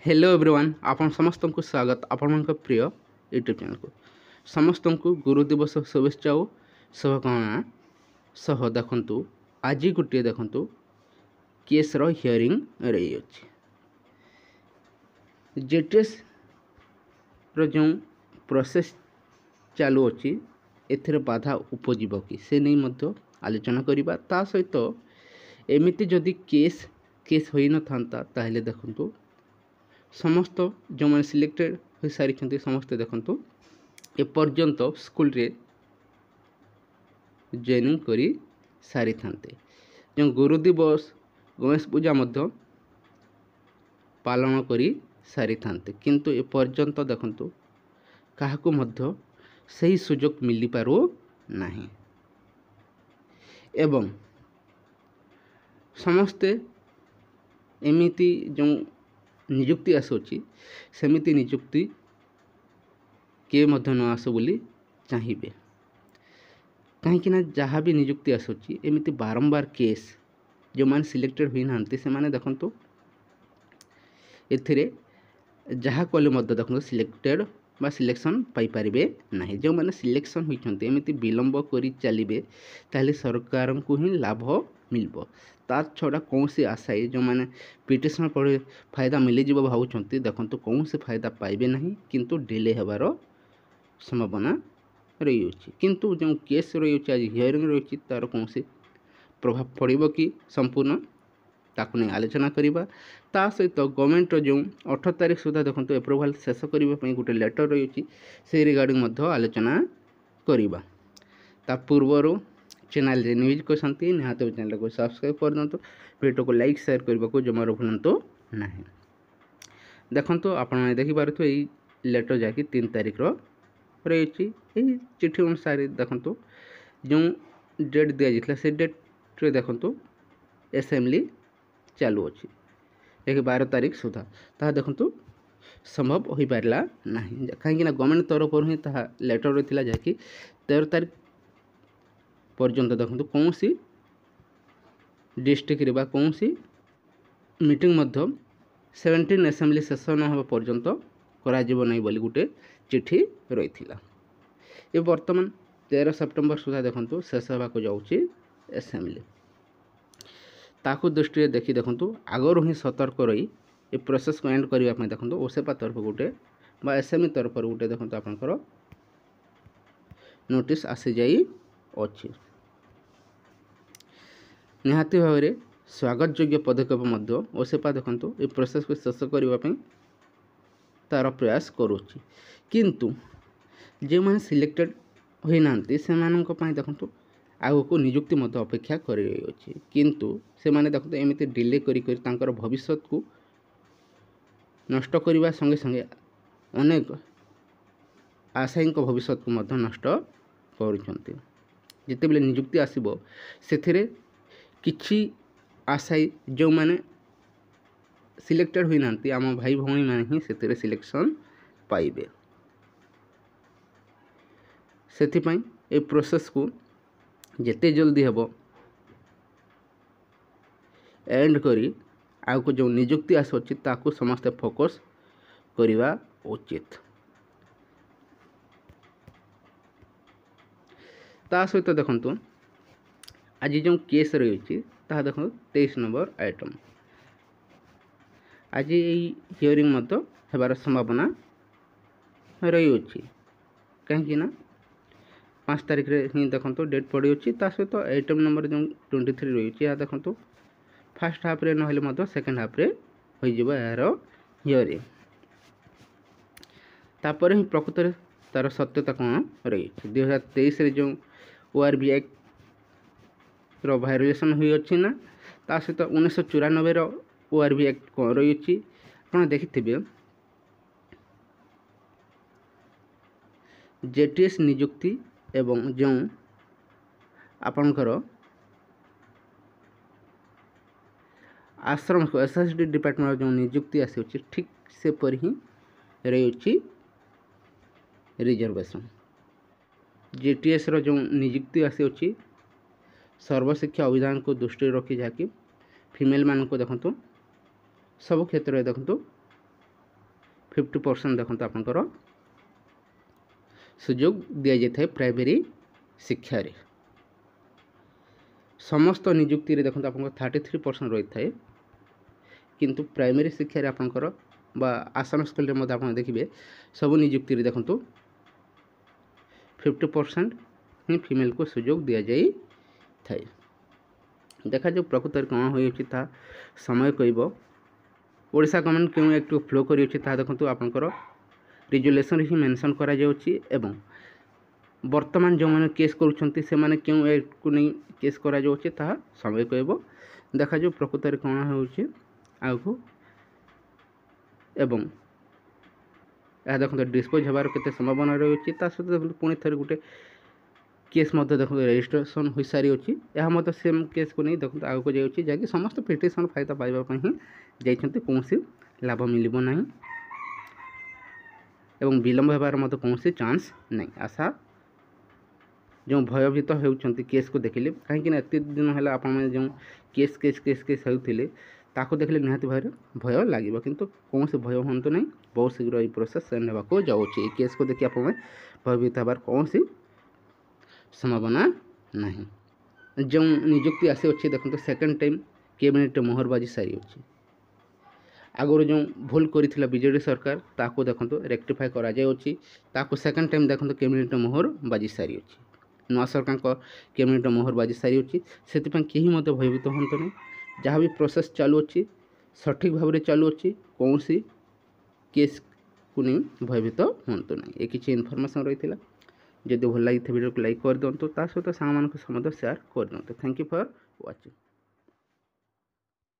Hello everyone आपण समस्त को स्वागत आपण प्रिय यूट्यूब चैनल को समस्त को गुरु दिवस शुभेच्छा और शुभकामना सह देखु आज गोटे देखु केस रो हियरिंग रही अछि जेटीएस रो जो प्रोसेस चालू अछि एथिरे बाधा उपजीव कि से नहीं मध्य आलोचना करिबा ता सहित एमिति जदि केस होई न थांता ताहले देखंतु समस्त जो मैंने सिलेक्टेड हो सारी समस्त देखु एपर्यंत स्कूल रे जॉइनिंग करी सारी थांते जो गुरु दिवस गणेश पूजा मध्य पालन करी सारी थांते किंतु एपर्यंत देखु काहाकू मध्य सही सुजोग मिली पारो नाही एवं समस्ते एमिति जो निजुक्ति आसुची सेमिति निजुक्ति के मध्य न आसु बोली चाहिए कहीं जहाँ भी निजुक्ति आसुची एमिति बारंबार केस जो मैंने सिलेक्टेड हुई नांती से माने देखंतु एथिरे जहाँ कले मध्य देखंतु सिलेक्टेड बा सिलेक्शन पाई परिबे नाही जो मैंने सिलेक्शन होइछन्ते एमिति विलंब करी चलिबे ताले सरकार को ही लाभ मिलबो ता छड़ा कौन से आशायी जो मैंने पिटिशन पढ़े फायदा मिल जीव भावुंट देखो कौन से फायदा पाइबे नहीं किंतु डिले होबार संभावना रही अछि किंतु जो केस रही आज हियरिंग रही तार कौन से प्रभाव पड़ो कि संपूर्ण ताकू नहीं आलोचना करवा ता सहित गवर्नमेंट जो 18 तारीख सुधा देखो एप्रुवाल शेष करने गोटे लेटर रही से रिगार्डिंग आलोचना करवा ता पूर्वर चैनल रे न्यूज को शांति निहाते चैनल को सब्सक्राइब कर दिंतु वीडियो को लाइक शेयर करने को जमार भूलु ना देखो आपने देखिपे ये लेटर जहाँकि 3 तारीख रही चिठी अनुसार देखो जो डेट दि जाता से डेट रे देखो असेंबली चालू अच्छी एक 12 तारीख सुधा ता देखो संभव हो पारा ना कहीं गवर्नमेंट तरफ ही लेटर रही है जहाँकि 13 तारीख पर्यंत देखो कौन सी डिस्ट्रिक्ट रे कौन सी मीटिंग मध्य 17 असेंबली शेष न होगा पर्यंत करा नहीं बोली गोटे चिठी रही ये वर्तमान 13 सेप्टेम्बर सुधा देखो शेष होगा जाऊँगी असेंबली ताकू दृष्टि देखी देखो आगर ही सतर्क रही ये प्रोसेस को एंड करने देखो ओसेपा तरफ गोटे एसएमई तरफ गोटे देखो आपंकर नोटिस आसी जाई अच्छी निहाती भाव में स्वागत योग्य पदक्षेप मध्य ओसेपा देखो ये प्रोसेस को शेष करने तार प्रयास करुच्ची किंतु जो मैंने सिलेक्टेड होना से देखो आग को निजुक्ति मध्य अपेक्षा कर किंतु से माने देखो एमती डिले कर भविष्य को नष्ट करने संगे संगे अनेक आशायी भविष्य को मध्य नष्ट कर जिते बेले निजुक्ति आसीबो सेथिरे किछि आशायी जो माने सिलेक्टेड हुई नांती आम भाई भौणी माने ही सेथिरे सिलेक्शन पाइबे सेथिपाई ए प्रोसेस को जेते जल्दी हेबो एंड करी आगो जो निजुक्ति आसुची ताकू समस्ते फोकस करिवा उचित ता सहित देखंतु आज जो केस रही है देखो 23 नंबर आइटम आज हियरिंग मध्य हेबार संभावना रही अच्छी कहीं 5 तारीख रे ही देखो डेट पड़ी अच्छी सहित आइटम नंबर जो 23 रही है देखो फर्स्ट हाफ रे ना सेकेंड हाफ रे हो यार हियरिंग तापर ही प्रकृत में तार सत्यता कौन रही 2023 रे जो ORB एक्ट रो वायलेशन हुई अच्छी ना ता सहित 1994 रो ORB एक्ट कौन रही अच्छी आप देखिथे जेटीएस निजुक्ति एवं जो आपणकर आश्रम को एसएसडी डिपार्टमेंट जो निजुक्ति आसी ठीक से पर ही रही अच्छी रिजर्वेशन जेटीएस रो जो निजुक्ति आसी सर्वशिक्षा अभियान को दृष्टि रखी जहाँकि फीमेल मान को देखो सब क्षेत्र में देखो 50% देखो आपंकर सुजोग दि जाए प्राइमरी शिक्षा रे। समस्त निजुक्ति देखो आप 33% रही है किंतु प्राइमरी शिक्षा रे आपंकर बा आसन स्कूल आप देखिए सब निजुक्ति देखो 50% ही फीमेल को सुजोग दि जाए थाए। देखा जो प्रकृत कौन हो समय कहब। ओडिशा गवर्नमेंट क्यों एक्ट फ्लो कर देखो आपंकर रिजोल्यूशन ही मेंशन करा जाउछि एवं वर्तमान जो मैंने केस करुँच से मैंने क्यों एक्ट को नहीं केस करा जाउछि ताहा समय कहब। देखा जो प्रकृत कौन हो आगु एवं यह देखो डिस्पोज होबार केते संभावना रही सहित देखो पुणी थे गोटे केस देखो रजिस्ट्रेशन हो सारी अच्छी यह सेम केस को नहीं देखो आगे जाऊँगी जहाँकि समस्त पिटिशन फायदा पाइबापी ही जाइछन्ति कौन लाभ मिल ना एवं विलम्ब होबार कौन चांस नहीं। आशा जो भयभीत होती केस को देखिले कहीं एत दिन है आप जो केस केस केस केस होते ताको देखले निहाती भाव भय लगे किंतु कौन से भय हूँ नहीं बहुत शीघ्र ये प्रोसेस सेंड होगा जाऊँगी केस को देखिए आप भयभीत होबार कौन संभावना नहीं। जो निजुक्ति आसी अच्छी देखो सेकेंड टाइम कैबिनेट मोहर बाजी सारी अच्छी आगुरी जो भूल करथिला बीजेडी सरकार ताको देखो रेक्टिफाई करा जाउछि ताको सेकेंड टाइम देखो कैबिनेट मोहर बाजी सारी अच्छी नुआ सरकार को कैबिनेट मोहर बाजी सारी अच्छी से कहीं मत भयभीत हूँ नहीं जहाँ भी प्रोसेस चालू अच्छी सठिक भाव में चालू अच्छी कौन केस को नहीं भयभीत हूँ नहीं। ये किसी इनफॉरमेशन रही है जदि भल लगी वीडियो को लाइक कर दिंतु सहित सांग मान शेयर कर दिंतु। Thank you for watching.